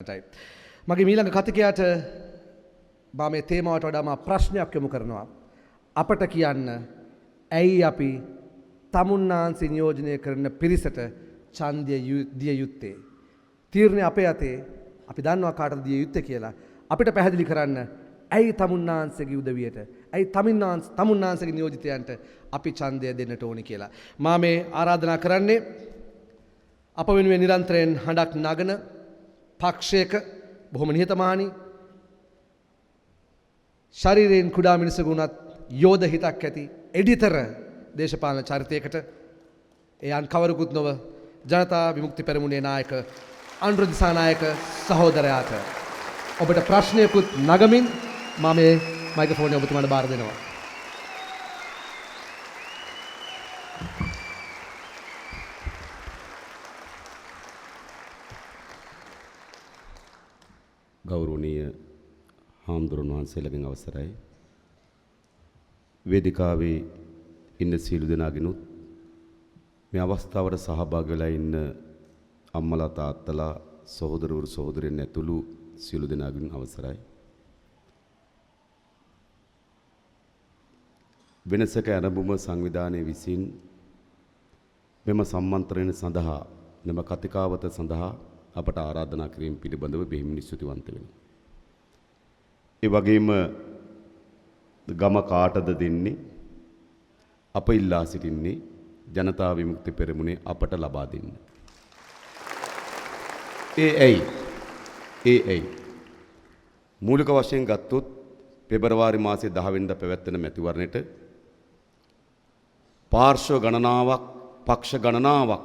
මගේ මීළඟ කතිකයාට මා මේ තේමාවට වඩා මා ප්‍රශ්නයක් යොමු කරනවා. අපට කියන්න ඇයි අපි තමුන්නාන්සි නියෝජනය කරන පිරිසට ඡන්දය දිය යුත්තේ? තීරණය අපේ අතේ. අපි දන්නවා කාටද දිය යුත්තේ කියලා. අපිට පැහැදිලි කරන්න ඇයි තමුන්නාන්සේගේ උදවියට, ඇයි තමුන්නාන්සේගේ නියෝජිතයන්ට අපි ඡන්දය දෙන්නට ඕනි කියලා. මා මේ ආරාධනා කරන්නේ අප වෙනුවෙන් නිරන්තරයෙන් හඬක් නගන පක්ෂයක බොහොම නිහතමානී ශරීරයෙන් කුඩා මිනිසෙකුණත් යෝධ හිතක් ඇති එඩිතර දේශපාලන චරිතයකට ඒ අන් කවරකුත් නොව ජනතා විමුක්ති පෙරමුණේ නායක අනුර දිසානායක සහෝදරයාට ඔබට ප්‍රශ්නයකුත් නගමින් මම මේ මයික්‍රොෆෝනය ඔබතුමාට බාර දෙනවා. ගෞරවනීය හාමුදුරන් වහන්සේලාගෙන් අවසරයි. වේදිකාවේ ඉන්න සියලු දෙනාගෙනුත් මේ අවස්ථාවට සහභාගී වෙලා ඉන්න අම්මලා තාත්තලා සහෝදරවරු සහෝදරියන් ඇතුළු සියලු දෙනාගෙන් අවසරයි. වෙනසක ආරම්භම සංවිධානයේ විසින් මෙම සම්මන්ත්‍රණය සඳහා මෙම කතිකාවත සඳහා අපට ආරාධනා කිරීම පිළිබඳව බෙහෙවින් ස්තුතිවන්ත වෙනවා. ඒ වගේම ගම කාටද දෙන්නේ? අප ඉල්ලා සිටින්නේ ජනතා විමුක්ති පෙරමුණේ අපට ලබා දෙන්න. ඒ ඇයි? මූලික වශයෙන් ගත්තොත් පෙබරවාරි මාසයේ 10 වෙනිදා පැවැත්වෙන මැතිවරණයට පාර්ශ්ව ගණනාවක්, පක්ෂ ගණනාවක්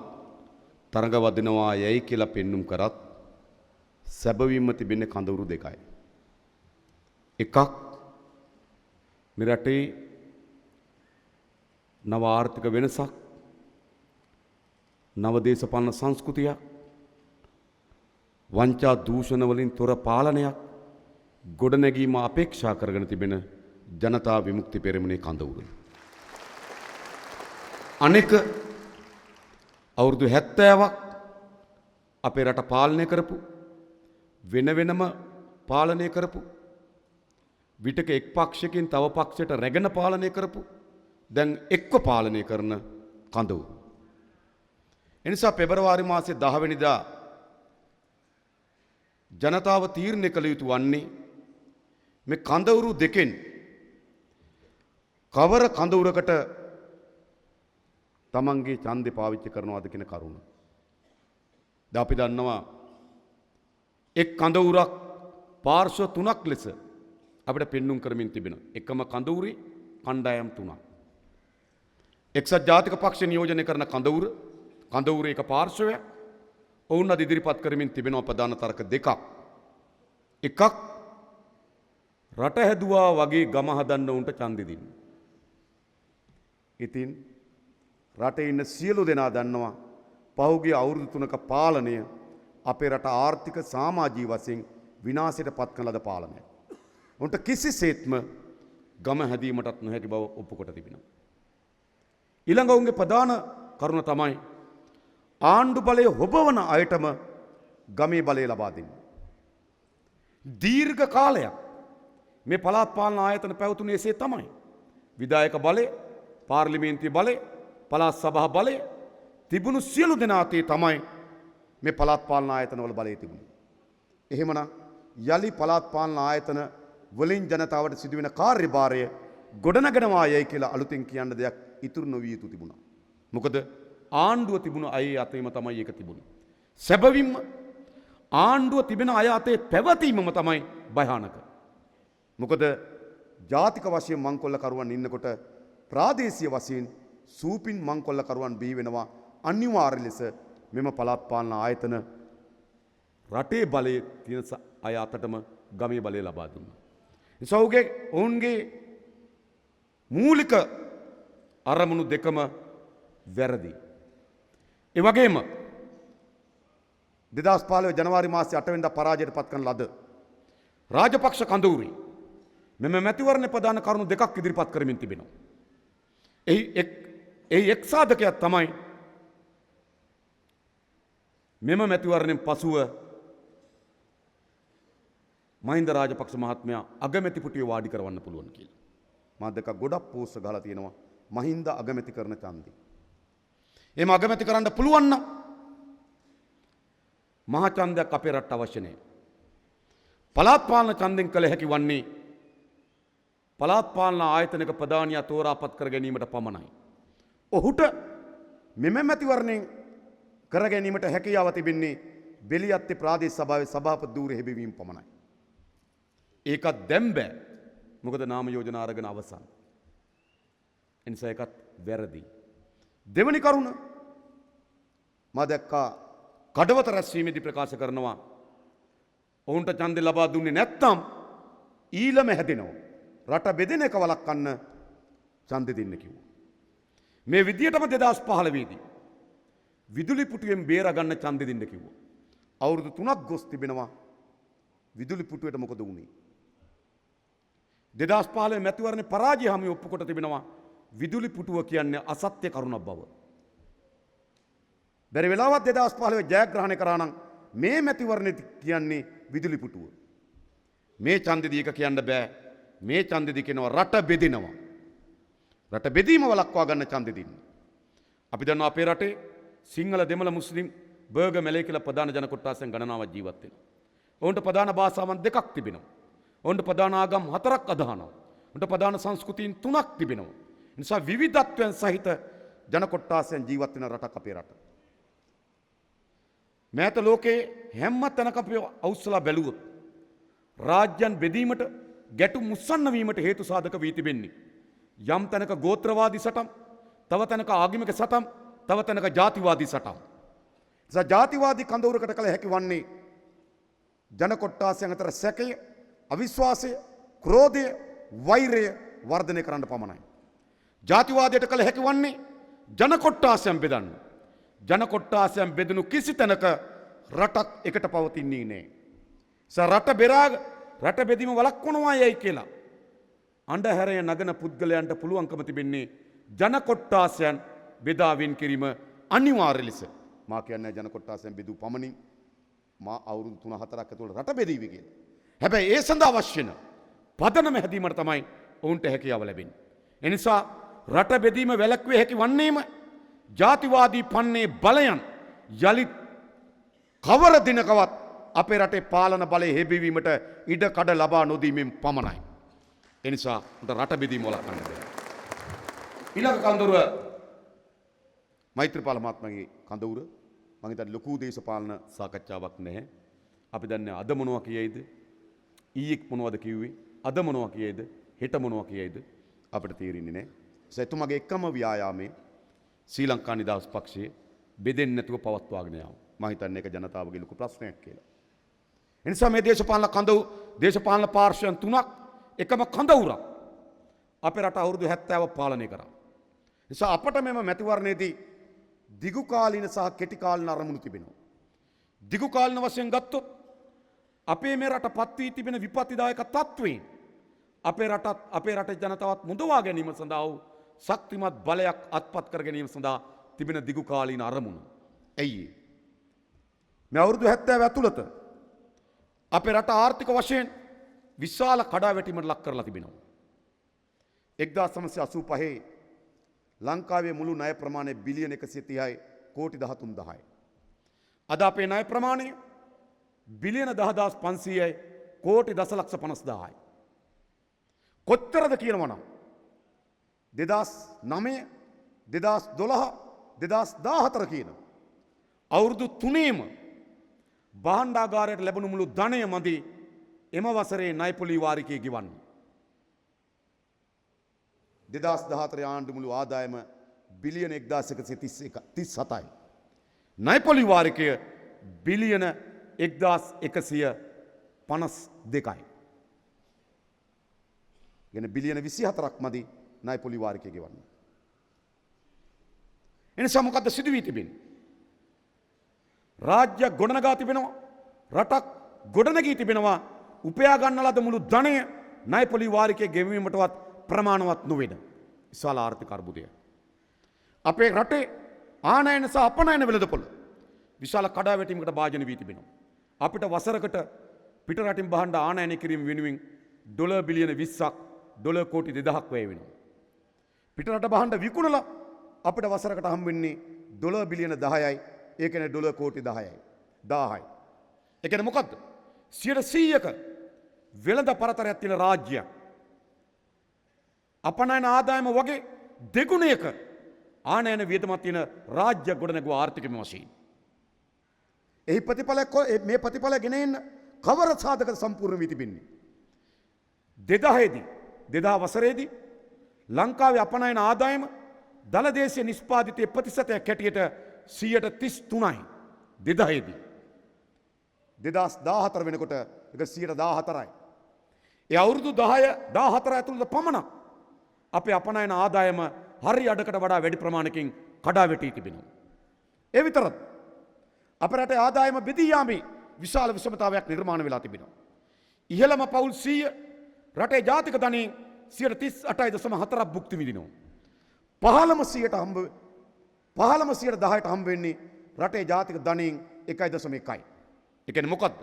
තරඟ වදිනවා යයි කියලා පෙන්눔 කරත් සැබවින්ම තිබෙන කඳවුරු දෙකයි. එකක් මේ රටේ නව ආර්ථික වෙනසක්, නව දේශපාලන සංස්කෘතියක්, වංචා දූෂණ වලින් තොර පාලනයක් ගොඩනැගීම අපේක්ෂා කරගෙන තිබෙන ජනතා විමුක්ති පෙරමුණේ කඳවුරු. අනෙක අවුරුදු 70ක් අපේ රට පාලනය කරපු, වෙන වෙනම පාලනය කරපු, විටක එක් පක්ෂයකින් තව පක්ෂයට රැගෙන පාලනය කරපු, දැන් එක්ව පාලනය කරන කඳවුරු. එනිසා පෙබරවාරි මාසයේ 10 වෙනිදා ජනතාව තීරණය කළ යුතු වන්නේ මේ කඳවුරු දෙකෙන් කවර කඳවුරකට තමන්ගේ ඡන්දේ පාවිච්චි කරනවාද කියන කරුණ. දැන් අපි දන්නවා එක් කඳවුරක් පාර්ශ්ව තුනක් ලෙස අපිට පෙන්눔 කරමින් තිබෙනවා. එකම කඳවුරේ කණ්ඩායම් තුනක්. එක්සත් ජාතික පක්ෂ නියෝජනය කරන කඳවුර එක පාර්ශ්වයක්. ඔවුන් අද ඉදිරිපත් කරමින් තිබෙනවා ප්‍රධාන තර්ක දෙකක්. එකක් රට හැදුවා වගේ ගම හදන්න උන්ට ඡන්දෙ දෙන්න. ඉතින් රටේ ඉන්න සියලු දෙනා දන්නවා පහුගිය අවුරුදු 3ක පාලනය අපේ රට ආර්ථික සමාජීය වශයෙන් විනාශයට පත් කරන ලද පාලනයක්. උන්ට කිසිසේත්ම ගම හැදීමටත් නොහැකි බව ඔප්පු කොට තිබෙනවා. ඊළඟ උන්ගේ ප්‍රධාන කරුණ තමයි ආණ්ඩු බලය හොබවන අයටම ගමේ බලය ලබා දෙන්න. දීර්ඝ කාලයක් මේ පළාත් පාලන ආයතන පැවතුනේ එසේ තමයි. විධායක බලය, පාර්ලිමේන්තුවේ බලය, පළාත් සභා බලය තිබුණු සියලු දෙනා අතේ තමයි මේ පළාත් පාලන ආයතනවල බලය තිබුණේ. එහෙමනම් යලි පළාත් පාලන ආයතන වලින් ජනතාවට සිදුවෙන කාර්යභාරය ගොඩනගනවා යයි කියලා අලුතින් කියන්න දෙයක් ඉතුරු නොවිය යුතු තිබුණා. මොකද ආණ්ඩුව තිබුණු අය අතේම තමයි ඒක තිබුණේ. සැබවින්ම ආණ්ඩුව තිබෙන අය අතේ පැවතීමම තමයි භයානක. මොකද ජාතික වශයෙන් මංකොල්ල කරුවන් ඉන්නකොට ප්‍රාදේශීය වශයෙන් සූපින් මංකොල්ල කරුවන් බිහි වෙනවා. අනිවාර්ය ලෙස මෙම පළාත් පාලන ආයතන රටේ බලය තියෙන අය අතටම ගමේ බලය ලබා දුන්නා. ඔවුන්ගේ මූලික අරමුණු දෙකම වැරදි. ඒ වගේම 2015 ජනවාරි මාසයේ 8 වෙනිදා පරාජයට පත් කරන ලද රාජපක්ෂ කඳවුරේ මෙම මැතිවරණ ප්‍රධාන කරුණු දෙකක් ඉදිරිපත් කරමින් තිබෙනවා. එහි එක් සාධකයක් තමයි මෙම මැතිවරණයෙන් පසුව මහින්ද රාජපක්ෂ මහත්මයා අගමැති පුටිය වාඩි කරවන්න පුළුවන් කියලා. මා දෙක ගොඩක් පෝස්ට් ගහලා තියෙනවා මහින්ද අගමැති කරන ඡන්දේ. එහෙම අගමැති කරන්න පුළුවන් නම් මහා ඡන්දයක් අපේ රට අවශ්‍ය නැහැ. පළාත් පාලන ඡන්දෙන් කළ හැකි වන්නේ පළාත් පාලන ආයතනක ප්‍රධානියා තෝරාපත් කර ගැනීමට පමණයි. ඔහුට මෙම මැතිවරණයෙන් කර ගැනීමට හැකියාව තිබෙන්නේ බෙලියත්තේ ප්‍රාදේශ සභාවේ සභාපති ධූරය හෙබවීම පමණයි. ඒකත් දැන් බෑ. මොකද නාම යෝජනා අරගෙන අවසන්. එනිසා ඒකත් වැරදි. දෙවනි කරුණ මා දැක්කා කඩවත රැස්වීමේදී ප්‍රකාශ කරනවා ඔවුන්ට ඡන්දය ලබා දුන්නේ නැත්නම් ඊළම හැදෙනවා. රට බෙදෙන එක වළක්වන්න ඡන්දෙ දෙන්න කිව්වා. මේ විදියටම 2015 දී විදුලි පුටුවෙන් බේරගන්න ඡන්දෙ දෙන්න කිව්වා. අවුරුදු 3ක් ගොස් තිබෙනවා විදුලි පුටුවට මොකද වුනේ? 2015 මැතිවරණේ පරාජය හැම ඔප්පු කොට තිබෙනවා විදුලි පුටුව කියන්නේ අසත්‍ය කරුණක් බව. බැරි වෙලාවත් 2015 ජයග්‍රහණය කරා නම් මේ මැතිවරණේ කියන්නේ විදුලි පුටුව. මේ ඡන්දෙදි එක කියන්න බෑ. මේ ඡන්දෙදි කියනවා රට බෙදෙනවා. රට බෙදීම වළක්වා ගන්න ඡන්දෙ දෙන්නේ. අපි දන්නවා අපේ රටේ සිංහල දෙමළ මුස්ලිම් බර්ග මැලේ කියලා ප්‍රධාන ජන කොට්ටාසයන් ගණනාවක් ජීවත් වෙනවා. ඔවුන්ට ප්‍රධාන භාෂාවන් දෙකක් තිබෙනවා. ඔවුන්ට ප්‍රධාන ආගම් 4ක් අදහනවා. ඔවුන්ට ප්‍රධාන සංස්කෘතීන් 3ක් තිබෙනවා. ඒ නිසා විවිධත්වයන් සහිත ජන කොට්ටාසයන් ජීවත් වෙන රටක් අපේ රට. මෑත ලෝකයේ හැම තැනක අපි අවුස්සලා බැලුවොත් රාජ්‍යයන් බෙදීමට ගැටුම් උස්සන්න වීමට හේතු සාධක වී තිබෙන්නේ. යම් තැනක ගෝත්‍රවාදී සටන්, තව තැනක ආගමික සටන්, තව තැනක ජාතිවාදී සටන්. නිසා ජාතිවාදී කඳවුරකට කළ හැකි වන්නේ ජන කොට්ටාසයන් අතර සැකය, අවිශ්වාසය, ක්‍රෝධය, වෛරය වර්ධනය කරන්න පමණයි. ජාතිවාදයට කළ හැකි වන්නේ ජන කොට්ටාසයන් බෙදන්න. ජන කොට්ටාසයන් බෙදුණු කිසි තැනක රටක් එකට පවතින්නේ නැහැ. රට බෙරාග රට බෙදීම වළක්වනවා යයි කියලා අන්ධහැරය නගන පුද්ගලයන්ට පුළුවන්කම තිබෙන්නේ ජන කොට්ටාසයන් බෙදා වෙන් කිරීම අනිවාර්ය ලෙස. මා කියන්නේ ජන කොට්ටාසයන් බෙදූ පමණින් මා අවුරුදු 3-4ක් ඇතුළත රට බෙදීවි කියලා. හැබැයි ඒ සඳහා අවශ්‍ය වෙන පදනම හැදීමට තමයි ඔවුන්ට හැකියාව ලැබෙන්නේ. ඒ නිසා රට බෙදීම වැළැක්විය හැකි වන්නේම ජාතිවාදී පන්නේ බලයන් යලිත් කවර දිනකවත් අපේ රටේ පාලන බලය හෙබවීමට ඉඩ කඩ ලබා නොදීමෙන් පමණයි. එනිසා රට බෙදීම වළක්වන්න බැහැ. ඊළඟ කඳවුර මෛත්‍රීපාල මහත්මයාගේ කඳවුර මම හිතන්නේ ලොකු දේශපාලන සාකච්ඡාවක් නැහැ. අපි දන්නේ අද මොනවා කියයිද? ඊයේ මොනවද කිව්වේ? අද මොනවා කියයිද? හෙට මොනවා කියයිද? අපිට තේරෙන්නේ නැහැ. එතුමාගේ එකම ව්‍යායාමයේ ශ්‍රී ලංකා නිදහස් පක්ෂයේ බෙදෙන්නේ නැතුව පවත්වාගෙන යාම. මම හිතන්නේ ඒක ජනතාවගේ ලොකු ප්‍රශ්නයක් කියලා. ඒ නිසා මේ දේශපාලන පාර්ශ්වයන් තුනක් එකම කඳවුරක් අපේ රට අවුරුදු 70ක් පාලනය කරා. නිසා අපට මෙම මැතිවරණයේදී දිගු කාලීන සහ කෙටි කාලීන අරමුණු තිබෙනවා. දිගු කාලීන වශයෙන් ගත්තොත් අපේ මේ රටපත් වී තිබෙන විපත්තිදායක තත්ත්වයෙන් අපේ රටේ ජනතාවත් මුදවා ගැනීම සඳහා වූ ශක්තිමත් බලයක් අත්පත් කර ගැනීම සඳහා තිබෙන දිගු කාලීන අරමුණ. ඇයි මේ අවුරුදු 70 ඇතුළත අපේ රට ආර්ථික වශයෙන් විශාල කඩාවැටීමකට ලක් කරලා තිබෙනවා. 1985 ලංකාවේ මුළු ණය ප්‍රමාණය බිලියන 130යි කෝටි 13000යි. අද අපේ ණය ප්‍රමාණය බිලියන 10500යි කෝටි 10,50,000යි. කොච්චරද කියනවනම් 2009 2012 2014 කියන අවුරුදු 3ේම භාණ්ඩාගාරයට ලැබුණු මුළු ධනය මදි එම වසරේ ණය පොලි වාරිකය ගෙවන්න. 2014 ආණ්ඩු මුළු ආදායම බිලියන 1137යි. ණය පොලි වාරිකය බිලියන 1152යි. ගෙන බිලියන 24ක් මදි ණය පොලි වාරිකය ගෙවන්න. එනිසා මොකද්ද සිදු වී තිබෙන්නේ? රාජ්‍යයක් ගොඩනගා තිබෙනවා, රටක් ගොඩනගී තිබෙනවා, උපයා ගන්න ලද මුළු ධනය ණය පොලි වාරිකය ගෙවීමටවත් ප්‍රමාණවත් නොවන විශාල ආර්ථික අර්බුදය. අපේ රටේ ආනයන සහ අපනයන වෙළඳපොළ විශාල කඩාවැටීමකට භාජන වී තිබෙනවා. අපිට වසරකට පිට රටින් බහණ්ඩ ආනයනය කිරීම වෙනුවෙන් ඩොලර් බිලියන 20ක් ඩොලර් කෝටි 2000ක් වැය වෙනවා. පිට රට බහණ්ඩ විකුණලා අපිට වසරකට හම් වෙන්නේ ඩොලර් බිලියන 10යි. ඒ කියන්නේ ඩොලර් කෝටි 10යි. 1000යි. ඒ කියන්නේ මොකද්ද? 100%ක වෙළඳ පරතරයක් තියෙන රාජ්‍යයක්. අපනයන ආදායම වගේ දෙගුණයක ආනයන වියදමක් තියෙන රාජ්‍යයක් ගොඩනැගුවා ආර්ථිකම වශයෙන්. එහි ප්‍රතිඵලයක් මේ ප්‍රතිඵල ගෙන එන්න කවර සාධක සම්පූර්ණ වී තිබෙන්නේ? 2000 වසරේදී ලංකාවේ අපනයන ආදායම දළදේශීය නිෂ්පාදිතයේ ප්‍රතිශතයක් හැටියට 33යි. 2000දී 2014 වෙනකොට ඒක 14%යි. ඒ අවුරුදු 14 ඇතුළත පමණක් අපේ අපනයන ආදායම හරි අඩකට වඩා වැඩි ප්‍රමාණයකින් කඩා වැටී තිබෙනවා. ඒ විතරක් අපේ රටේ ආදායම බෙදී යාමේ විශාල විෂමතාවයක් නිර්මාණය වෙලා තිබෙනවා. ඉහළම පවුල් 100 රටේ ජාතික ධනයෙන් 38.4ක් භුක්ති විඳිනවා. 15%ට 10ට හම්බ වෙන්නේ රටේ ජාතික ධනයෙන් 1.1යි. ඒ කියන්නේ මොකද්ද?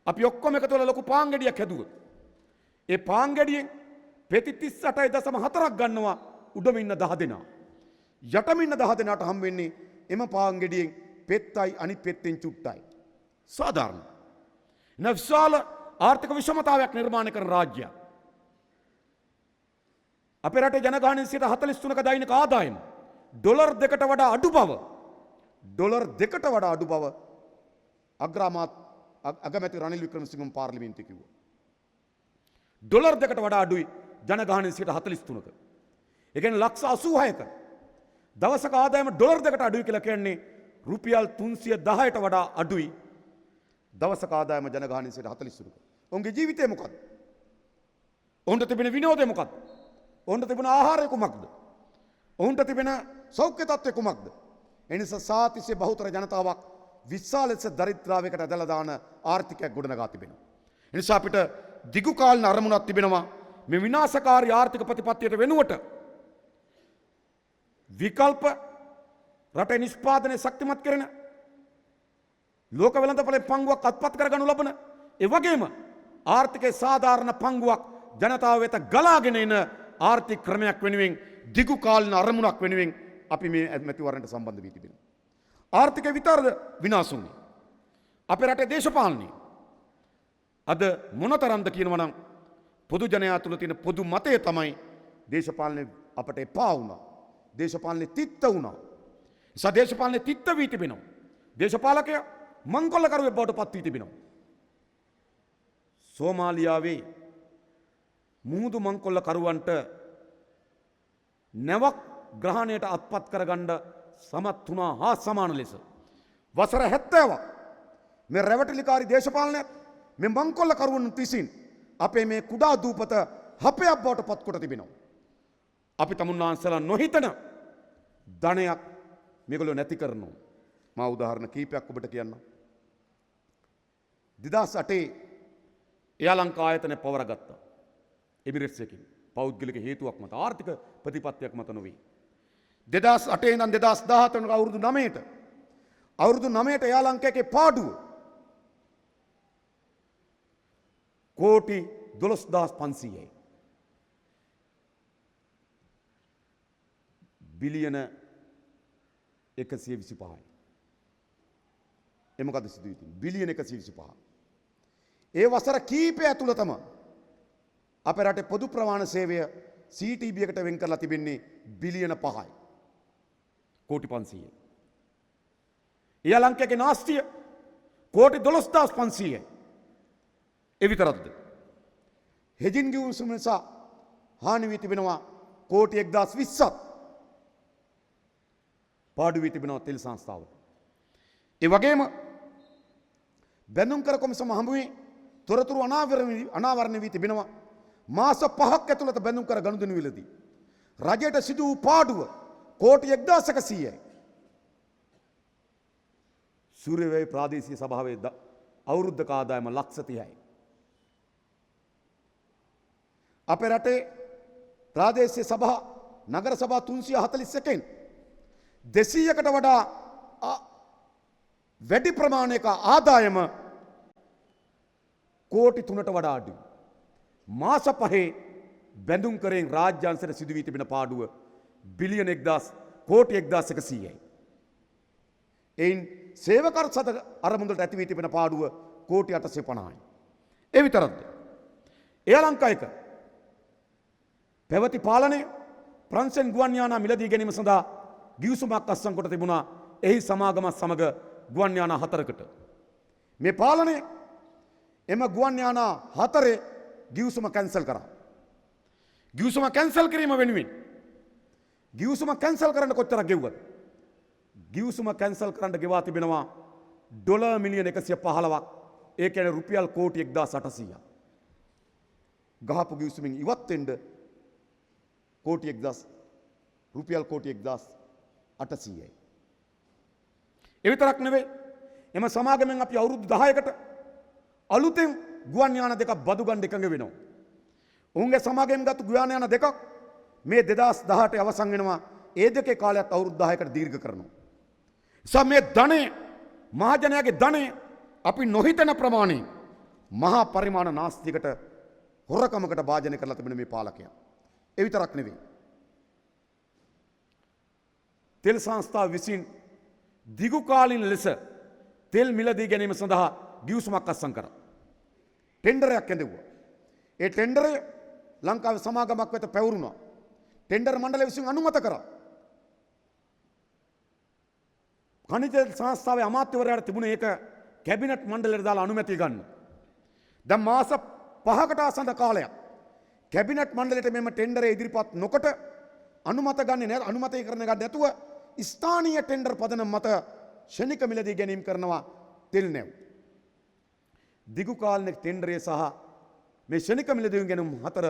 අපි ඔක්කොම එකතු වෙලා ලොකු පාන් ගෙඩියක් හැදුවොත් ඒ පාන් ගෙඩියෙන් පෙති 38.4ක් ගන්නවා උඩම ඉන්න 10 දෙනා. යටම ඉන්න 10 දෙනාට හම් වෙන්නේ එම පාන් ගෙඩියෙන් පෙත්තයි අනිත් පෙත්තෙන් චුට්ටයි. සාධාරණ. විශාල ආර්ථික විෂමතාවයක් නිර්මාණය කරන රාජ්‍යයක්. අපේ රටේ ජනගහනයෙන් 43ක දෛනික ආදායම ඩොලර් 2කට වඩා අඩු බව අගමැති රනිල් වික්‍රමසිංහ පාර්ලිමේන්තුවේ කිව්වා. ඩොලර් 2කට වඩා අඩුයි ජනගහනයෙන් 43ක. ඒ කියන්නේ ලක්ෂ 86ක දවසක ආදායම ඩොලර් 2කට අඩුයි කියලා කියන්නේ රුපියල් 310ට වඩා අඩුයි දවසක ආදායම ජනගහනයෙන් 43ක. ඔවුන්ගේ ජීවිතය මොකක්ද? ඔවුන්ට තිබෙන විනෝදය මොකක්ද? ඔවුන්ට තිබෙන ආහාරය කුමක්ද? ඔවුන්ට තිබෙන සෞඛ්‍ය තත්ත්වය කුමක්ද? එනිසා සාතිශය බහුතර ජනතාවක් විශාල ලෙස දරිද්‍රාවයකට ඇදලා දාන ආර්ථිකයක් ගොඩනගා තිබෙනවා. එනිසා අපිට දිගු කාලීන අරමුණක් තිබෙනවා මේ විනාශකාරී ආර්ථික ප්‍රතිපත්තියට වෙනුවට විකල්ප රටේ නිෂ්පාදනය ශක්තිමත් කරන ලෝක වෙළඳපොලේ පංගුවක් අත්පත් කරගනු ලබන ඒ වගේම ආර්ථිකයේ සාධාරණ පංගුවක් ජනතාව වෙත ගලාගෙන එන ආර්ථික ක්‍රමයක් වෙනුවෙන් දිගු කාලීන අරමුණක් වෙනුවෙන් අපි මේ මැතිවරණයට සම්බන්ධ වී තිබෙනවා. ආර්ථික විතරද විනාශ වුණේ. අපේ රටේ දේශපාලනය අද මොනතරම්ද කියනවා නම් පොදු ජනයා තුළ තියෙන පොදු මතය තමයි දේශපාලනේ අපට එපා වුණා. දේශපාලනේ තිත්ත වුණා. නිසා දේශපාලනේ තිත්ත වී තිබෙනවා. දේශපාලකයා මංකොල්ලකරුවෙක් බවට පත් වී තිබෙනවා. සෝමාලියාවේ මුහුදු මංකොල්ලකරුවන්ට නැවක් ග්‍රහණයට අත්පත් කරගන්න සමත් වුණා හා සමාන ලෙස වසර 70ක් මේ රැවටිලිකාරී දේශපාලනයත් මේ මංකොල්ලකරුවන් විසින් අපේ මේ කුඩා දූපත හපයක් බවට පත් කොට තිබෙනවා. අපි තමුන්නාන්සලා නොහිතන ධනයක් මේගොල්ලෝ නැති කරනවා. මා උදාහරණ කීපයක් ඔබට කියන්නම්. 2008 එයා ලංකා ආයතනය පවරගත්තා. එමිරේට්ස් එකකින් පෞද්ගලික හේතුවක් මත ආර්ථික ප්‍රතිපත්තියක් මත නොවේ. 2008 ඉඳන් 2014 අවුරුදු 9ට එයා ලංකාවේ පාඩුව කෝටි 12500යි. බිලියන 125යි. එමකද සිදුවී තිබෙන්නේ බිලියන 125. ඒ වසර කීපය ඇතුළතම අපේ රටේ පොදු ප්‍රමාණ සේවය CTB එකට වෙන් කරලා තිබෙන්නේ බිලියන 5යි. කෝටි 500යි. ඊය ලංකාවේ නාස්තිය කෝටි 12500යි. ඒ විතරක්ද? හෙජින් ගිවිසුම නිසා හානි වී තිබෙනවා කෝටි 1020ක්. පාඩු වී තිබෙනවා තෙල් සංස්ථාවට. ඒ වගේම බැඳුම් කර කොමිසම හමුවේ තොරතුරු අනාවරණය වී තිබෙනවා. මාස 5ක් ඇතුළත බැඳුම් කර ගනුදෙනු වලදී රජයට සිදු වූ පාඩුව කෝටි 1100යි. සූර්යවැය ප්‍රාදේශීය සභාවේ අවුරුද්දක ආදායම ලක්ෂ 30යි. අපේ රටේ ප්‍රාදේශීය සභා නගර සභා 341කින් 200කට වඩා වැඩි ප්‍රමාණයක ආදායම කෝටි 3ට වඩා අඩුයි. මාස 5 බැඳුම් කරෙන් රාජ්‍යාංශයට සිදු වී තිබෙන පාඩුව බිලියන 1000 කෝටි 1100යි. එයින් සේවකර සත අරමුදලට ඇති වී තිබෙන පාඩුව කෝටි 850යි. ඒ විතරක්ද? එය ලංකා එක පැවති පාලනය ප්‍රංශෙන් ගුවන් යානා මිලදී ගැනීම සඳහා ගිවිසුමක් අත්සන් කොට තිබුණා. එහි සමාගමත් සමග ගුවන් යානා 4කට. මේ පාලනය එම ගුවන් යානා 4 ගිවිසුම කැන්සල් කරා. ගිවිසුම කැන්සල් කිරීම වෙනුවෙන් ගිවිසුම කැන්සල් කරන්න කොච්චරක් ගෙව්වද? ගිවිසුම කැන්සල් කරන්න ගෙවා තිබෙනවා ඩොලර් මිලියන 115ක්. ඒ කියන්නේ රුපියල් කෝටි 1800ක්. ගහපු ගිවිසුමින් ඉවත් වෙන්න කෝටි 1000 රුපියල් කෝටි 1800යි. ඒ විතරක් නෙවෙයි. එම සමාගමෙන් අපි අවුරුදු 10කට අලුතෙන් ගුවන් යාන දෙකක් බදු ගන්න එකඟ වෙනවා. ඔවුන්ගේ සමාගමෙන් ගත්ත ගුවන් යාන දෙකක් මේ 2018 අවසන් වෙනවා. ඒ දෙකේ කාලයත් අවුරුදු 10කට දීර්ඝ කරනවා. මේ ධනය මහජනයාගේ ධනය අපි නොහිතන ප්‍රමාණය මහා පරිමාණ නාස්තිකට හොරකමකට භාජනය කරලා තිබෙන මේ පාලකයා. ඒ විතරක් නෙවෙයි. තෙල් සංස්ථාව විසින් දිගු කාලින ලෙස තෙල් මිලදී ගැනීම සඳහා ගිවිසුමක් අත්සන් කරා. ටෙන්ඩරයක් ඇඳුවා. ඒ ටෙන්ඩරය ලංකාවේ සමාගමක් වෙත පැවරුණා. ටෙන්ඩර් මණ්ඩලය විසින් අනුමත කරා. khනිජ සංස්ථාවේ අමාත්‍යවරයාට තිබුණේ ඒක කැබිනට් මණ්ඩලයට දාලා අනුමැතිය ගන්න. දැන් මාස 5කට ආසන්න කාලයක් කැබිනට් මණ්ඩලයට මෙම ටෙන්ඩරය ඉදිරිපත් නොකොට අනුමත කරන්න ගන්න නැතුව ස්ථානීය ටෙන්ඩර් පදනම මත ෂණික මිලදී ගැනීම කරනවා තෙල් නැව්. දිගු කාලින ටෙන්ඩරය සහ මේ ෂණික මිලදී ගැනීම අතර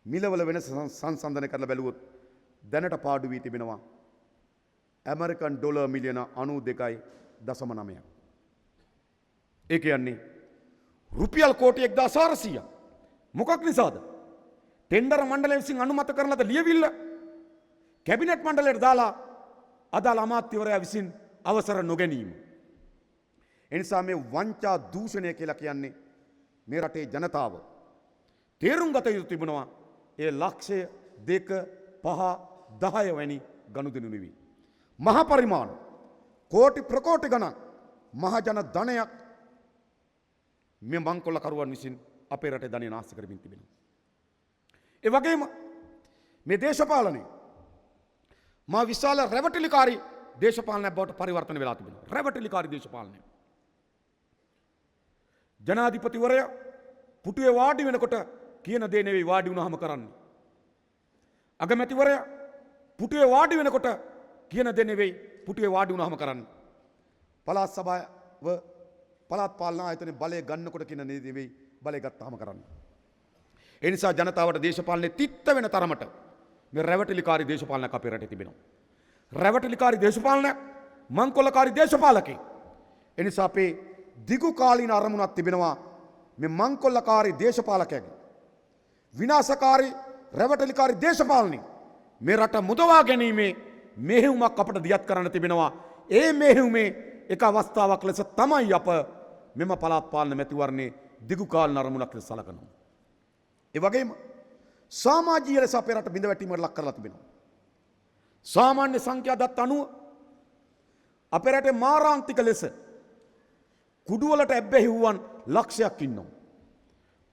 මිලවල වෙනස සංසන්දනය කරලා බැලුවොත් දැනට පාඩු වී තිබෙනවා ඇමරිකන් ඩොලර් මිලියන 92.9ක්. ඒ කියන්නේ රුපියල් කෝටි 1400ක්. මොකක් නිසාද? ටෙන්ඩර් මණ්ඩලය විසින් අනුමත කරන ලද ලියවිල්ල කැබිනට් මණ්ඩලයට දාලා අදාළ අමාත්‍යවරයා විසින් අවසර නොගැනීම. එනිසා මේ වංචා දූෂණය කියලා කියන්නේ මේ රටේ ජනතාව තේරුම් ගත යුතු තිබෙනවා. ඒ ලක්ෂය 2 5 10 වැනි ගනුදෙනු නෙවෙයි. මහ පරිමාණ කෝටි ප්‍රකෝටි ගණන් මහජන ධනයක් මේ මංකොල්ලකරුවන් විසින් අපේ රටේ ධනය නාස්ති කරමින් තිබෙනවා. ඒ වගේම මේ දේශපාලනය මා විශාල රැවටිලිකාරී දේශපාලනයක් බවට පරිවර්තන වෙලා තිබෙනවා. රැවටිලිකාරී දේශපාලනය. ජනාධිපතිවරයා පුටුවේ වාඩි වෙනකොට කියන දේ නෙවෙයි වාඩි වුණාම කරන්නේ. අගමැතිවරයා පුටුවේ වාඩි වෙනකොට කියන දේ නෙවෙයි පුටුවේ වාඩි වුණාම කරන්නේ. පළාත් සභාව පළාත් පාලන ආයතනයේ බලය ගන්නකොට කියන දේ නෙවෙයි බලය ගත්තාම කරන්නේ. ඒ නිසා ජනතාවට දේශපාලනේ තිත්ත වෙන තරමට මේ රැවටිලිකාරී දේශපාලනයක් අපේ රටේ තිබෙනවා. රැවටිලිකාරී දේශපාලනයක් මංකොල්ලකාරී දේශපාලකේ. ඒ නිසා අපේ දිගු කාලීන අරමුණක් තිබෙනවා මේ මංකොල්ලකාරී දේශපාලකයාගේ විනාශකාරී රැවටිලිකාරී දේශපාලනය මේ රට මුදවා ගැනීමේ මෙහෙයුමක් අපට දියත් කරන්න තිබෙනවා. ඒ මෙහෙයුමේ එක අවස්ථාවක් ලෙස තමයි අප මෙම පළාත් පාලන මැතිවරණයේ දිගු කාලීන අරමුණක් ලෙස සලකනවා. ඒ වගේම සමාජීය ලෙස අපේ රට බිඳවැටීමකට ලක් කරලා තිබෙනවා. සාමාන්‍ය සංඛ්‍යා දත් අනුව අපේ රටේ මාරාන්තික ලෙස කුඩු වලට ඇබ්බැහි වූවන් ලක්ෂයක් ඉන්නවා.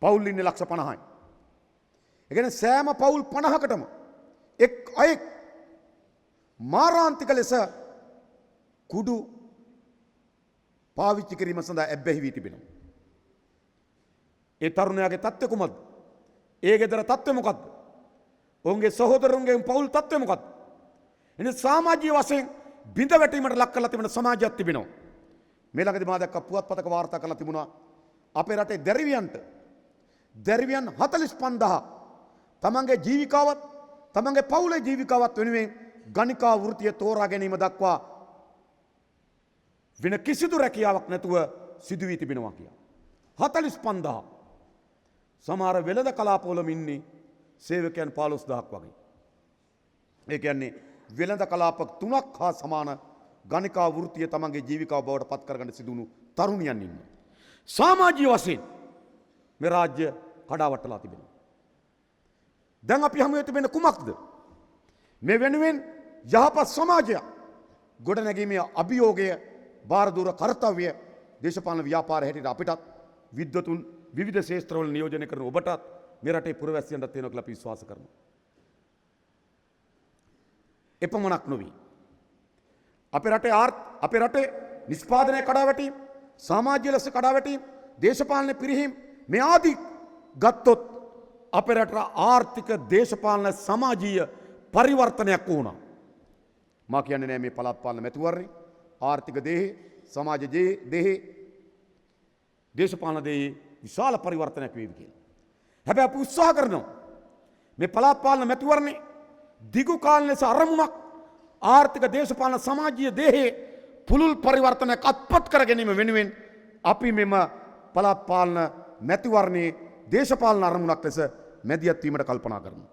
පවුල් ඉන්නේ ලක්ෂ 50යි. ඒ කියන්නේ සෑම පවුල් 50කටම එක් අයෙක් මාරාන්තික ලෙස කුඩු පාවිච්චි කිරීම සඳහා ඇබ්බැහි වී තිබෙනවා. ඒ තරුණයාගේ තත්ත්වය කුමක්ද? ඒ ගෙදර තත්ත්වය මොකක්ද? ඔවුන්ගේ සහෝදරවරුන්ගේ පවුල් තත්ත්වය මොකක්ද? එනේ සමාජීය වශයෙන් බිඳ වැටීමට ලක් කරලා තිබෙන සමාජයක් තිබෙනවා. මේ ළඟදී මා දැක්ක පුවත්පතක වාර්තා කරලා තිබුණා අපේ රටේ දැරිවියන් 45000 තමන්ගේ ජීවිකාවත් තමන්ගේ පවුලේ ජීවිකාවත් වෙනුවෙන් ගණිකා වෘත්තිය තෝරා ගැනීම දක්වා වෙන කිසිදු රැකියාවක් නැතුව සිදු වී තිබෙනවා කියලා. 45000. සමහර වෙළඳ කලාපවලම ඉන්නේ සේවකයන් 15000ක් වගේ. ඒ කියන්නේ වෙළඳ කලාප 3ක් හා සමාන ගණිකා වෘත්තිය තමන්ගේ ජීවිකාව බවට පත් කරගන්න සිදුණු තරුණියන් ඉන්නවා. සමාජීය වශයෙන් මේ රාජ්‍ය කඩාවටලා තිබෙනවා. දැන් අපි හමු වෙති වෙන කුමක්ද? මේ වෙනුවෙන් යහපත් සමාජයක් ගොඩනැගීමේ අභියෝගය භාරදූර කර්තව්‍ය දේශපාලන ව්‍යාපාර හැටියට අපිටත් විද්වතුන් විවිධ ශේෂ්ත්‍රවල නියෝජනය කරන ඔබටත් මේ රටේ පුරවැසියන්ටත් තියෙනවා කියලා අපි විශ්වාස කරනවා. එපමණක් නොවේ. අපේ රටේ නිෂ්පාදනය කඩාවැටීම්, සමාජීය ලෙස කඩාවැටීම්, දේශපාලන පිරිහීම් මේ ආදී ගත්තොත් අපේ රටට ආර්ථික දේශපාලන සමාජීය පරිවර්තනයක් වුණා. මා කියන්නේ නෑ මේ පළාත් පාලන මැතිවරණේ ආර්ථික දේහේ, සමාජ දේහේ, දේශපාලන දේහේ විශාල පරිවර්තනයක් වේවි කියලා. හැබැයි අපි උත්සාහ කරනවා මේ පළාත් පාලන මැතිවරණේ දිගු කාල ලෙස අරමුණක් ආර්ථික දේශපාලන සමාජීය දේහේ පුළුල් පරිවර්තනයක් අත්පත් කර ගැනීම වෙනුවෙන් අපි මෙම පළාත් පාලන මැතිවරණේ දේශපාලන අරමුණක් ලෙස මැදිහත් වීමට කල්පනා කරනවා.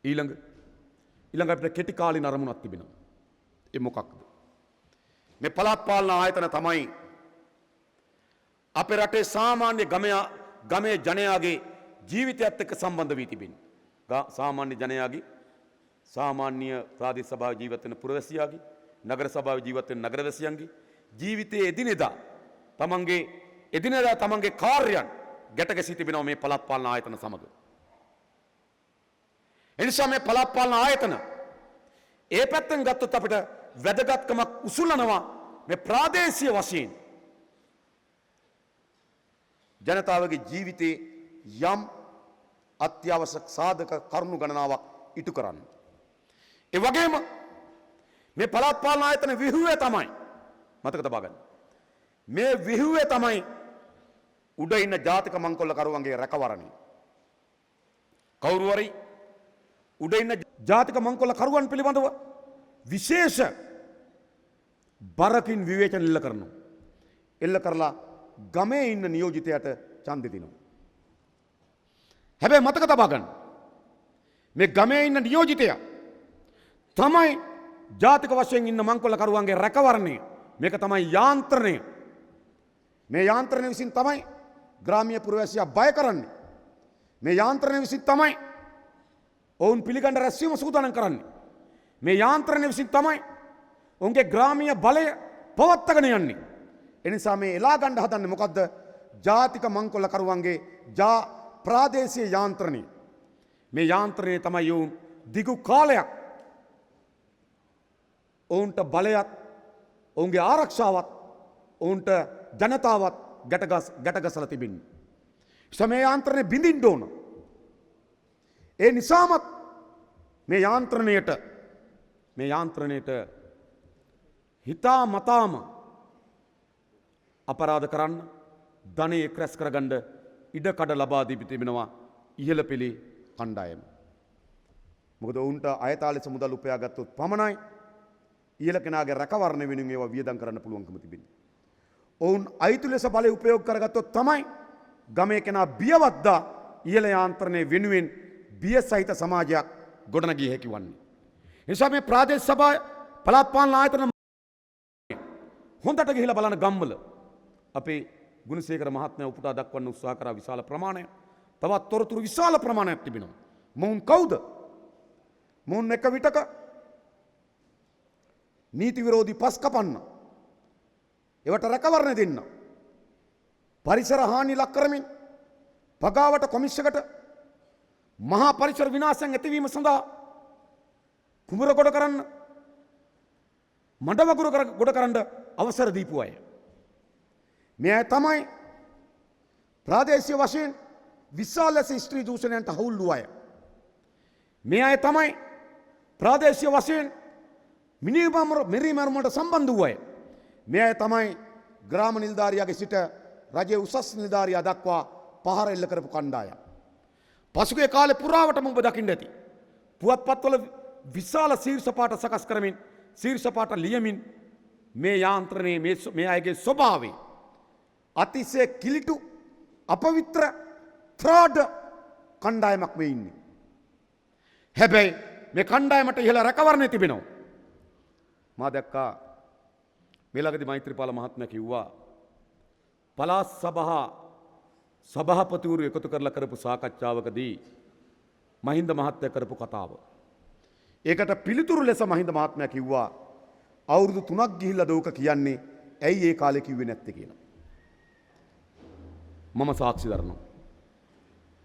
ඊළඟ අපිට කෙටි කාලින අරමුණක් තිබෙනවා. ඒ මොකක්ද? මේ පළාත් පාලන ආයතන තමයි අපේ රටේ සාමාන්‍ය ගමේ ජනයාගේ ජීවිතයත් එක්ක සම්බන්ධ වී තිබෙන්නේ. සාමාන්‍ය ජනයාගේ, සාමාන්‍ය ප්‍රාදේශ සභාවේ ජීවත් වෙන පුරවැසියාගේ, නගර සභාවේ ජීවත් වෙන නගරවැසියන්ගේ ජීවිතයේ එදිනෙදා තමන්ගේ කාර්යයන් ගැට ගැසී තිබෙනවා මේ පළාත් පාලන ආයතන සමග. එනිසා මේ පළාත් පාලන ආයතන ඒ පැත්තෙන් ගත්තොත් අපිට වැදගත්කමක් උසුලනවා මේ ප්‍රාදේශීය වශයෙන් ජනතාවගේ ජීවිතේ යම් අත්‍යවශ්‍ය සාධක කරුණු ගණනාවක් ඉටු කරන්න. ඒ වගේම මේ පළාත් පාලන ආයතන විහිුවේ තමයි මතක තබා ගන්න. මේ විහිුවේ තමයි උඩ ඉන්න ජාතික මංකොල්ලකරුවන්ගේ රැකවරණය. කවුරු හරි උඩ ඉන්න ජාතික මංකොල්ලකරුවන් පිළිබඳව විශේෂ බරකින් විවේචන එල්ල කරනවා. එල්ල කරලා ගමේ ඉන්න නියෝජිතයට ඡන්දෙ දෙනවා. හැබැයි මතක තබා ගන්න. මේ ගමේ ඉන්න නියෝජිතයා තමයි ජාතික වශයෙන් ඉන්න මංකොල්ලකරුවන්ගේ රැකවරණය. මේක තමයි යාන්ත්‍රණය. මේ යාන්ත්‍රණය විසින් තමයි ග්‍රාමීය පුරවැසියා බය කරන්නේ. මේ යාන්ත්‍රණය විසින් තමයි ඔවුන් පිළිගන්න රැස්වීම සූදානම් කරන්නේ. මේ යාන්ත්‍රණය විසින් තමයි ඔවුන්ගේ ග්‍රාමීය බලය පවත්වාගෙන යන්නේ. එනිසා මේ එලා ගන්න හදන්නේ මොකද්ද? ජාතික මංකොල්ලකරුවන්ගේ ප්‍රාදේශීය යාන්ත්‍රණය. මේ යාන්ත්‍රණය තමයි ඔවුන් දිගු කාලයක් ඔවුන්ට බලයත්, ඔවුන්ගේ ආරක්ෂාවත්, ඔවුන්ට ජනතාවත් ගැටගසලා තිබෙන්නේ. මේ යාන්ත්‍රණය බිඳින්න ඕන. ඒ නිසාමත් මේ යාන්ත්‍රණයට හිතා මතාම අපරාධ කරන්න, ධනය ක්‍රැස් කරගන්න ඉඩකඩ ලබා දී තිබෙනවා ඉහළ පෙළේ කණ්ඩායම. මොකද ඔවුන්ට අයථා ලෙස මුදල් උපයා ගත්තොත් පමණයි ඉහළ කෙනාගේ රැකවරණ වෙනුවෙන් ඒවා වියදම් කරන්න පුළුවන්කම තිබෙන්නේ. ඔවුන් අයිති ලෙස බලය උපයෝග කරගත්තොත් තමයි ගමේ කෙනා බියවත්දා ඉහළ යාන්ත්‍රණය වෙනුවෙන් බිය සහිත සමාජයක් ගොඩනගිය හැකි වන්නේ. නිසා මේ ප්‍රාදේශ සභා පළාත් පාලන ආයතන හොඳට ගිහිලා බලන ගම්වල අපේ ගුණසේකර මහත්මයා උපුටා දක්වන්න උත්සාහ කරා විශාල ප්‍රමාණයක්. තවත් තොරතුරු විශාල ප්‍රමාණයක් තිබෙනවා. මොවුන් කවුද? මොවුන් එක විටක නීති විරෝධී පස් කපන්න, ඒවට රැකවරණ දෙන්න, පරිසර හානි ලක් කරමින් පගාවට කොමිස්සකට මහා පරිසර විනාශයන් ඇතිවීම සඳහා කුඹුර ගොඩ කරන්න, මඩ වගුරු ගොඩ කරන්න අවසර දීපු අය. මේ අය තමයි ප්‍රාදේශීය වශයෙන් විශාල ලෙස ස්ත්‍රී දූෂණයන්ට හවුල් වූ අය. මේ අය තමයි ප්‍රාදේශීය වශයෙන් මිරිමරුමට සම්බන්ධ වූ අය. මේ අය තමයි ග්‍රාම නිලධාරියාගේ සිට රජයේ උසස් නිලධාරියා දක්වා පහර එල්ල කරපු කණ්ඩායම්. පසුගිය කාලේ පුරාවටම ඔබ දකින්න ඇති. පුවත්පත්වල විශාල ශීර්ෂපාට සකස් කරමින්, ශීර්ෂපාට ලියමින් මේ යාන්ත්‍රණයේ මේ අයගේ ස්වභාවය අතිශය කිලිටු, අපවිත්‍ර, ෆ්‍රෝඩ් කණ්ඩායමක් මේ ඉන්නේ. හැබැයි මේ කණ්ඩායමට ඉහළ රැකවරණය තිබෙනවා. මා දැක්කා මේ ළඟදී මෛත්‍රීපාල මහත්මයා කිව්වා පළාත් සභාපතිවරු එකතු කරලා කරපු සාකච්ඡාවකදී මහින්ද මහත්තයා කරපු කතාව. ඒකට පිළිතුරු ලෙස මහින්ද මහත්මයා කිව්වා අවුරුදු 3ක් ගිහිල්ලා දෝක කියන්නේ ඇයි ඒ කාලේ කිව්වේ නැත්තේ කියලා. මම සාක්ෂි දරනවා.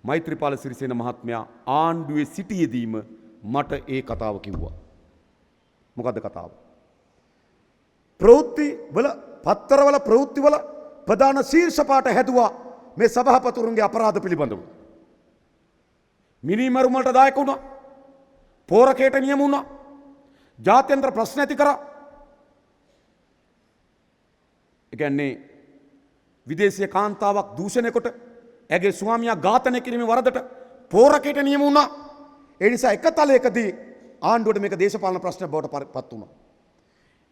මෛත්‍රීපාල සිරිසේන මහත්මයා ආණ්ඩුවේ සිටියේදීම මට ඒ කතාව කිව්වා. මොකද්ද කතාව? ප්‍රවෘත්ති වල පත්තරවල ප්‍රවෘත්ති වල ප්‍රධාන ශීර්ෂ පාඨ හැදුවා මේ සභාපතිවරුන්ගේ අපරාධ පිළිබඳව. මිනිමරුම් වලට දායක වුණා. පෝරකයට නියම වුණා. ජාත්‍යන්තර ප්‍රශ්න ඇති කරා. ඒ කියන්නේ විදේශීය කාන්තාවක් දූෂණය කොට ඇගේ ස්වාමියා ඝාතනය කිරීමේ වරදට පෝරකයට නියම වුණා. ඒ නිසා එක තලයකදී ආණ්ඩුවට මේක දේශපාලන ප්‍රශ්න බවට පත් වුණා.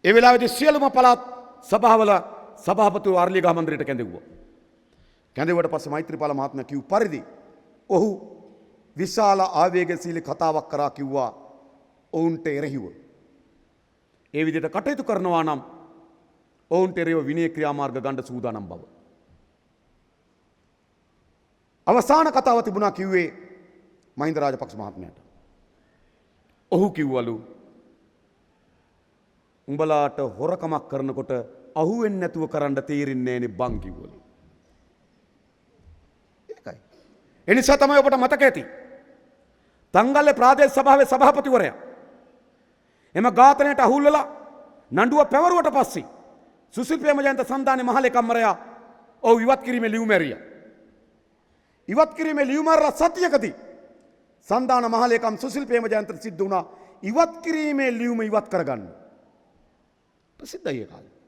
ඒ වෙලාවේදී සියලුම පළාත් සභාවල සභාපතිව අරලියගහ මන්දිරයට කැඳෙව්වා. කැඳෙව්වට පස්සේ මෛත්‍රීපාල මහත්මයා කිව් පරිදි ඔහු විශාල ආවේගශීලී කතාවක් කරා කිව්වා ඔවුන්ට එරෙහිව. ඒ විදිහට කටයුතු කරනවා නම් ඔවුන්ට එරෙහිව විනය ක්‍රියාමාර්ග ගන්න සූදානම් බව. අවසාන කතාව තිබුණා කිව්වේ මහින්ද රාජපක්ෂ මහත්මයාට. ඔහු කිව්වලු උඹලාට හොරකමක් කරනකොට අහුවෙන්නේ නැතුව කරන්න තීරින්නේ නැනේ බං කිව්වලු. ඒකයි. ඒ නිසා තමයි ඔබට මතක ඇති. තංගල්ලේ ප්‍රාදේශ සභාවේ සභාපතිවරයා එම ඝාතනයට අහුල් වෙලා නඩුව පැවරුවට පස්සේ සුසිල් ප්‍රේමජයන්ත සන්දානයේ මහලේකම්වරයා ඔහු ඉවත් කිරීමේ ලියුම ඇරියා. ඉවත් කිරීමේ ලියුම අරලා සතියකදී සන්දාන මහලේකම් සුසිල් ප්‍රේමජයන්තට සිද්ධ වුණා ඉවත් කිරීමේ ලියුම ඉවත් කරගන්න. ප්‍රසිද්ධයි ඒ කාලේ.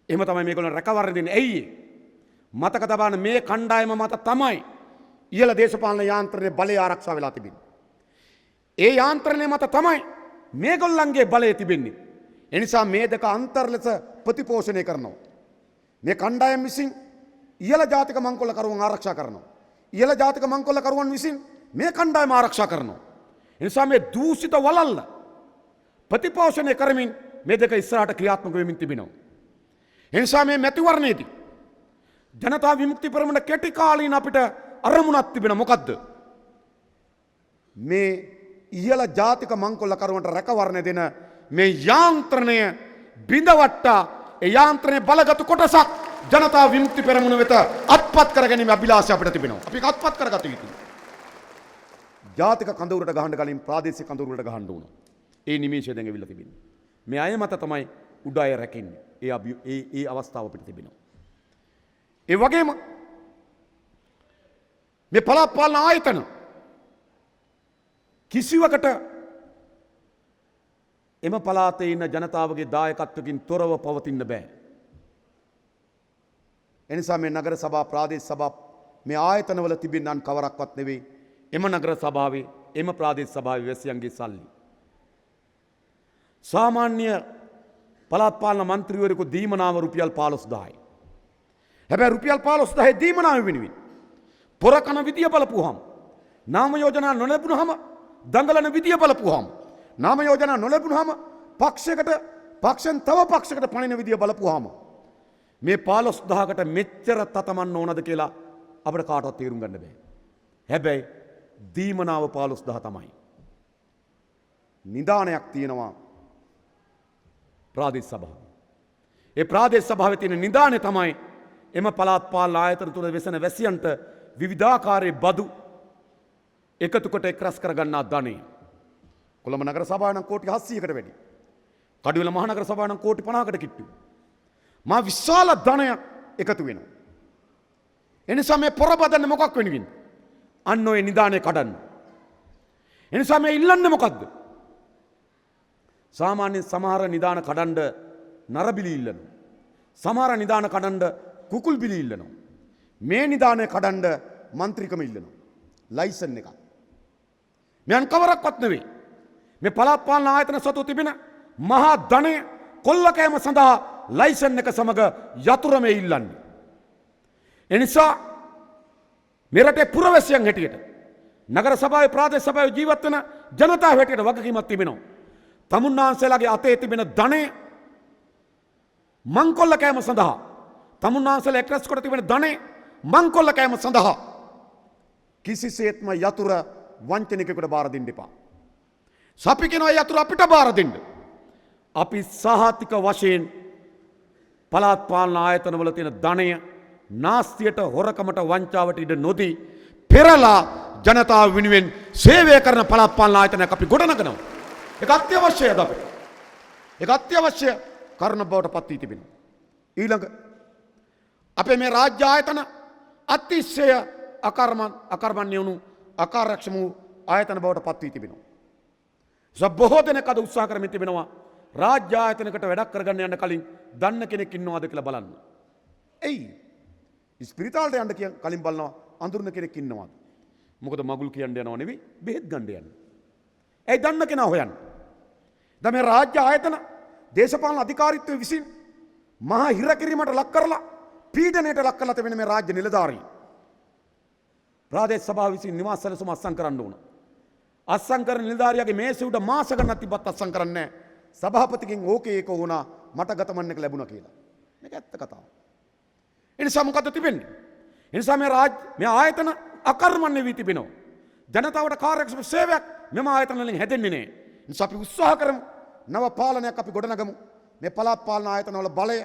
එහෙම තමයි මේගොල්ලෝ රැකවරණ දෙන්නේ. ඇයි ඒ? මතක තබාන මේ කණ්ඩායම මත තමයි ඉහළ දේශපාලන යාන්ත්‍රණයේ බලය ආරක්ෂා වෙලා තිබෙන්නේ. ඒ යාන්ත්‍රණය මත තමයි මේගොල්ලන්ගේ බලය තිබෙන්නේ. ඒ නිසා මේ දෙක අන්තර් ලෙස ප්‍රතිපෝෂණය කරනවා. මේ කණ්ඩායම විසින් ඉහළ ජාතික මංකොල්ලකරුවන් ආරක්ෂා කරනවා. ඉහළ ජාතික මංකොල්ලකරුවන් විසින් මේ කණ්ඩායම ආරක්ෂා කරනවා. ඒ නිසා මේ දූෂිත වලල්ල ප්‍රතිපෝෂණය කරමින් මේ දෙක ඉස්සරහට ක්‍රියාත්මක වෙමින් තිබෙනවා. ඒ නිසා මේ මැතිවරණයේදී ජනතා විමුක්ති පෙරමුණ කෙටි කාලීන අපිට අරමුණක් තිබෙන මොකද්ද? මේ ඉහළ ජාතික මංකොල්ලකරුවන්ට රැකවරණ දෙන මේ යාන්ත්‍රණය බිඳවට්ටා ඒ යාන්ත්‍රණය බලගත් කොටසක් ජනතා විමුක්ති පෙරමුණ වෙත අත්පත් කර ගැනීම අභිලාෂය අපිට තිබෙනවා. අපි අත්පත් කරගත යුතුයි. ජාතික කඳවුරට ගහන්න කලින් ප්‍රාදේශික කඳවුරට ගහන්න ඕන. ඒ නිමේෂය දැන් ඇවිල්ලා තිබෙනවා. මේ අය මත තමයි උඩ අය රැකෙන්නේ. ඒ අවස්ථාව අපිට තිබෙනවා. ඒ වගේම මේ පළාත් පාලන ආයතන කිසිවකට එම පළාතේ ඉන්න ජනතාවගේ දායකත්වකින් තොරව පවතින්න බෑ. එනිසා මේ නගර සභා ප්‍රාදේශ සභා මේ ආයතනවල තිබෙන්නන් කවරක්වත් නෙවෙයි එම නගර සභාවේ එම ප්‍රාදේශ සභාවේ වැසියන්ගේ සල්ලි. සාමාන්‍ය පළාත් පාලන මන්ත්‍රීවරයෙකු දීමනාව රුපියල් 15000යි. හැබැයි රුපියල් 15000 දීමනාව වෙනුවෙන් පොරකන විදිය බලපුවාම නාම යෝජනා නොලැබුණාම දඟලන විදිය බලපුවාම නාම යෝජනා නොලැබුණාම පක්ෂෙන් තව පක්ෂයකට පණින විදිය බලපුවාම මේ 15000කට මෙච්චර තතමන්න ඕනද කියලා අපිට කාටවත් තේරුම් ගන්න බෑ. හැබැයි දීමනාව 15000 තමයි. නිදානයක් තියෙනවා ප්‍රාදේශ සභාව. ඒ ප්‍රාදේශ සභාවේ තියෙන නිදානේ තමයි එම පළාත් පාලන ආයතන තුල වෙසෙන වැසියන්ට විවිධාකාරයේ බදු එකතු කොට එක්රස් කරගන්නා ධනෙ. කොළඹ නගර සභාව නම් කෝටි 700කට වැඩි. කඩුවෙල මහනගර සභාව නම් කෝටි 50කට කිට්ටු. මා විශාල ධනයක් එකතු වෙනවා. එනිසා මේ පොරබදන්නේ මොකක් වෙනුවෙන්ද? අන්න ඔය නිදානේ කඩන්න. එනිසා මේ ඉල්ලන්නේ මොකද්ද? සාමාන්‍ය සමහර නිදාන කඩන්න නරබිලි ඉල්ලනවා. සමහර නිදාන කඩන්න කුකුල් බිලි ඉල්ලනවා. මේ නිදානේ කඩන්න මන්ත්‍රීකම ඉල්ලනවා. ලයිසන් එකක්. මෙයන් කවරක්වත් නෙවෙයි. මේ පළාත් පාලන ආයතන සතු තිබෙන මහා ධනය කොල්ලකෑම සඳහා ලයිසන් එක සමග යතුරුම ඉල්ලන්නේ. එනිසා මේ රටේ පුරවැසියන් හැටියට නගර සභාවේ ප්‍රාදේශ සභාවේ ජීවත් වෙන ජනතාව හැටියට වගකීමක් තිබෙනවා. තමුන්නාන්සේලාගේ අතේ තිබෙන ධනය මංකොල්ල කෑම සඳහා තමුන්නාන්සල එක්රැස් කොට තිබෙන ධනය මංකොල්ල කෑම සඳහා කිසිසේත්ම යතුර වංචනිකෙකුට බාර දෙන්න එපා. අපි කියනවා යතුර අපිට බාර දෙන්න. අපි සහතික වශයෙන් පළාත් පාලන ආයතනවල තියෙන ධනය නාස්තියට හොරකමට වංචාවට ඉඩ නොදී පෙරලා ජනතාව වෙනුවෙන් සේවය කරන පළාත් පාලන ආයතනයක් අපි ගොඩනගනවා. ඒක අත්‍යවශ්‍යයි අපිට. ඒක අත්‍යවශ්‍ය කරුණ බවට පත් වී තිබෙනවා. ඊළඟ අපේ මේ රාජ්‍ය ආයතන අතිශය අකර්මණ්‍ය වුණු අකාර්යක්ෂම වූ ආයතන බවට පත් වී තිබෙනවා. බොහෝ දෙනෙක් අද උත්සාහ කරමින් තිබෙනවා රාජ්‍ය ආයතනයකට වැඩක් කරගන්න යන්න කලින් දන්න කෙනෙක් ඉන්නවද කියලා බලන්න. එයි ස්පිරිතාලට යන්න කලින් බලනවා අඳුරන කෙනෙක් ඉන්නවද? මොකද මගුල් කියන්න යනව නෙවෙයි බෙහෙත් ගන්න යන්නේ. ඇයි දන්න කෙනා හොයන්න? දැන් මේ රාජ්‍ය ආයතන දේශපාලන අධිකාරීත්වය විසින් මහා හිරකිරීමට ලක් කරලා පීඩනයට ලක් කරලා තිබෙන මේ රාජ්‍ය නිලධාරීන් ප්‍රාදේශ සභාව විසින් නිවාස සැලසුම අත්සන් කරන්න ඕන. අත්සන් කරන නිලධාරියාගේ මේසෙ උඩ මාස ගණනක් තිබ්බත් අත්සන් කරන්නේ නැහැ. සභාපතිගෙන් ඕකේ ඒක වුණා මට ගතමන් එක ලැබුණා කියලා. මේක ඇත්ත කතාව. ඒ නිසා මොකද තිබෙන්නේ? ඒ නිසා මේ ආයතන අකර්මණ්‍ය වී තිබෙනවා. ජනතාවට කාර්යක්ෂම සේවයක් මෙම ආයතන වලින් හැදෙන්නේ නැහැ. ඒ නිසා අපි උත්සාහ කරමු නව පාලනයක් අපි ගොඩනගමු. මේ පළාත් පාලන ආයතන වල බලය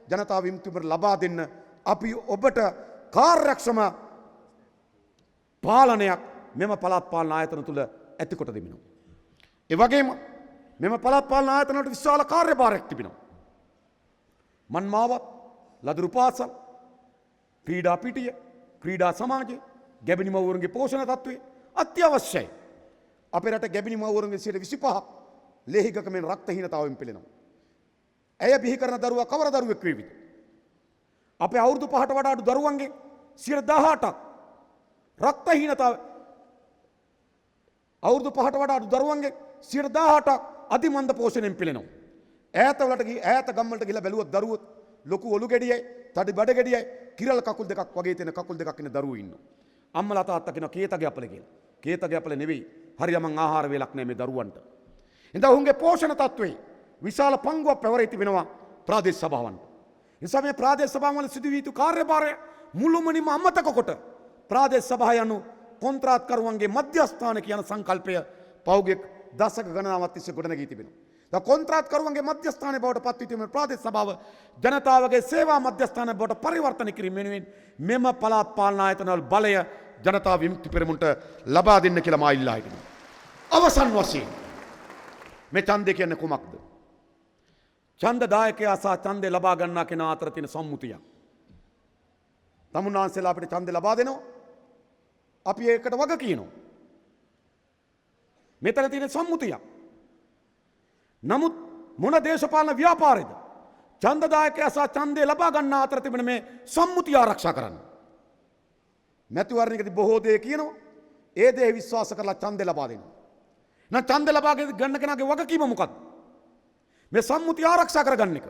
ජනතාව විමුක්තියට ලබා දෙන්න අපි ඔබට කාර්යක්ෂම පාලනයක් මෙම පළාත් පාලන ආයතන තුල ඇතිකොට දෙමිනවා. ඒ වගේම මෙම පළාත් පාලන ආයතන වලට විශාල කාර්යභාරයක් තිබෙනවා. මන්මාවත්, ලදරු පාසල්, ක්‍රීඩා පිටිය, ක්‍රීඩා සමාජය, ගැබිණි මව්වරුන්ගේ පෝෂණ තත්ත්වය අත්‍යවශ්‍යයි. අපේ රට ගැබිණි මව්වරුන්ගේ 25% ලේහිගකමෙන් රක්තහීනතාවයෙන් පෙළෙනවා. ඇය බිහි කරන දරුවා කවර දරුවෙක් වේවිද? අපේ අවුරුදු 5ට වඩා අඩු දරුවන්ගේ 18%ක් රක්තහීනතාව අවුරුදු 5ට වඩා අඩු දරුවන්ගේ 18%ක් අධිමන්ද පෝෂණයෙන් පෙළෙනවා. ඈත ගම්වලට ගිහලා බැලුවොත් දරුවෝ ලොකු ඔලු ගෙඩියයි, තඩි බඩ ගෙඩියයි, කිරල් කකුල් දෙකක් වගේ තියෙන කකුල් දෙකක් ඉන්න දරුවෝ ඉන්නවා. අම්මලා තාත්තා කියනවා කේතගේ අපල කියලා. කේතගේ අපල නෙවෙයි. හරියමං ආහාර වේලක් නැහැ මේ දරුවන්ට. ඉතින් ඔවුන්ගේ පෝෂණ තත්ත්වේ විශාල පංගුවක් පැවරී තිබෙනවා ප්‍රාදේශ සභාවන්ට. නිසා මේ ප්‍රාදේශ සභාවල සිදු වී යුතු කාර්යභාරය මුළුමනින්ම අමතක කොට ප්‍රාදේශ සභාව යනු කොන්ත්‍රාත්කරුවන්ගේ මධ්‍යස්ථාන කියන සංකල්පය පෞද්ගලික දශක ගණනාවක් තිස්සේ ගොඩනගී තිබෙනවා. දැන් කොන්ත්‍රාත්කරුවන්ගේ මධ්‍යස්ථානයේ බවට පත් වී තිබෙන ප්‍රාදේශ සභාව ජනතාවගේ සේවා මධ්‍යස්ථානයේ බවට පරිවර්තන කිරීම වෙනුවෙන් මෙම පළාත් පාලන ආයතනවල බලය ජනතා විමුක්ති පෙරමුණට ලබා දෙන්න කියලා මා ඉල්ලා හිටිනවා. අවසන් වශයෙන් මේ ඡන්දය කියන්නේ කුමක්ද? ඡන්දදායකයා සහ ඡන්දය ලබා ගන්නා කෙනා අතර තියෙන සම්මුතියක්. තමුන්නාන්සලා අපිට ඡන්දය ලබා දෙනවා. අපි ඒකට වග කියනවා. මෙතන තියෙන සම්මුතියක්. නමුත් මොන දේශපාලන ව්‍යාපාරයද? ඡන්දදායකයා සහ ඡන්දය ලබා ගන්නා අතර තිබෙන මේ සම්මුතිය ආරක්ෂා කරන්න. මැතිවරණයකදී බොහෝ දේ කියනවා. ඒ දේ විශ්වාස කරලා ඡන්දය ලබා දෙනවා. නැත්නම් ඡන්දය ලබා ගන්න කෙනාගේ වගකීම මොකක්ද? මේ සම්මුතිය ආරක්ෂා කරගන්න එක.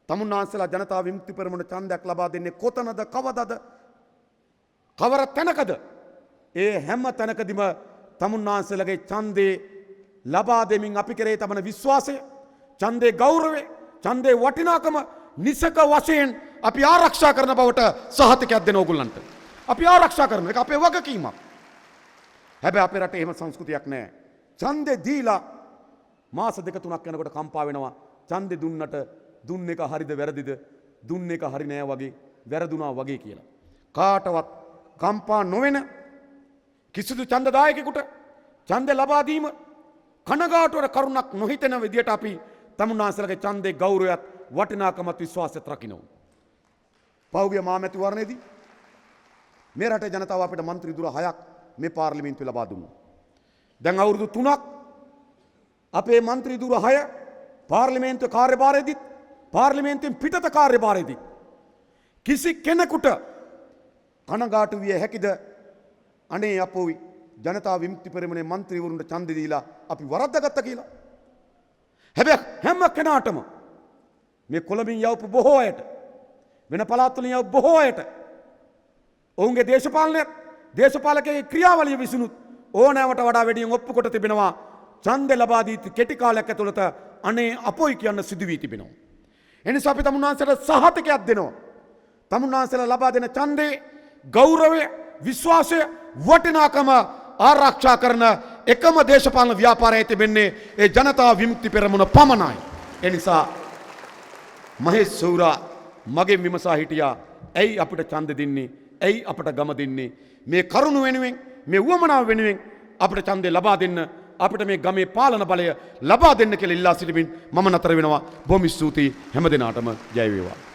තමුන්නාන්සලා ජනතා විමුක්ති පෙරමුණ ඡන්දයක් ලබා දෙන්නේ කොතනද, කවදද, කවර තැනකද? ඒ හැම තැනකදීම තමුන්නාන්සලගේ ඡන්දේ ලබා දෙමින් අපි කරේ තබන විශ්වාසය, ඡන්දේ ගෞරවය, ඡන්දේ වටිනාකම නිසක වශයෙන් අපි ආරක්ෂා කරන බවට සහතිකයක් දෙන ඕගොල්ලන්ට. අපි ආරක්ෂා කරන එක අපේ වගකීමක්. හැබැයි අපේ රටේ එහෙම සංස්කෘතියක් නැහැ. ඡන්දේ දීලා මාස දෙක තුනක් යනකොට කම්පා වෙනවා. ඡන්දේ දුන්නට දුන්න එක හරිද වැරදිද, දුන්න එක හරි නෑ වගේ, වැරදුනා වගේ කියලා. කාටවත් කම්පා නොවන කිසිදු ඡන්දදායකයෙකුට ඡන්දය ලබා දීම කනගාටුවට කරුණක් නොහිතෙන විදියට අපි තමුන්නාන්සලගේ ඡන්දේ ගෞරවයත් වටිනාකමත් විශ්වාසයත් රකින්න. පෞගිය මාමැතිවරණයේදී මේ රටේ ජනතාව අපිට മന്ത്രി දුර 6ක් මේ පාර්ලිමේන්තුවේ ලබා දුන්නා. දැන් අවුරුදු 3ක් අපේ മന്ത്രി දුර 6 පාර්ලිමේන්තු කාර්යභාරයේදී පාර්ලිමේන්තුවෙන් පිටත කාර්යභාරයේදී කිසි කෙනෙකුට කනගාටු විය හැකිද? අනේ අපෝයි ජනතා විමුක්ති පෙරමුණේ മന്ത്രിවරුන්ට ඡන්දෙ දීලා අපි වරද්දාගත්තා කියලා. හැබැයි හැම කෙනාටම මේ කොළඹින් යවපු බොහෝ අයට, වෙන පළාත් වලින් යවපු බොහෝ අයට ඔවුන්ගේ දේශපාලකගේ ක්‍රියාවලිය විසිනුත් ඕනෑමට වඩා වැඩියෙන් ඔප්පු කොට තිබෙනවා. ඡන්දෙ ලබා දී කෙටි කාලයක් ඇතුළත අනේ අපොයි කියන්න සිදු වී තිබෙනවා. එනිසා අපි තමුන්නාන්සලට සහතිකයක් දෙනවා. තමුන්නාන්සේලා ලබා දෙන ඡන්දේ ගෞරවය විශ්වාසය වටිනාකම ආරක්ෂා කරන එකම දේශපාලන ව්‍යාපාරය තිබෙන්නේ ඒ ජනතා විමුක්ති පෙරමුණ පමණයි. ඒ නිසා මහේෂ් සෝරා මගෙන් විමසා හිටියා ඇයි අපිට ඡන්ද දෙන්නේ? ඇයි අපට ගම දෙන්නේ? මේ කරුණ වෙනුවෙන් මේ උවමනාව වෙනුවෙන් අපිට ඡන්දේ ලබා දෙන්න අපිට මේ ගමේ පාලන බලය ලබා දෙන්න කියලා ඉල්ලා සිටිමින් මම නතර වෙනවා. බොහොම ස්තුතියි හැම දිනාටම ජය වේවා.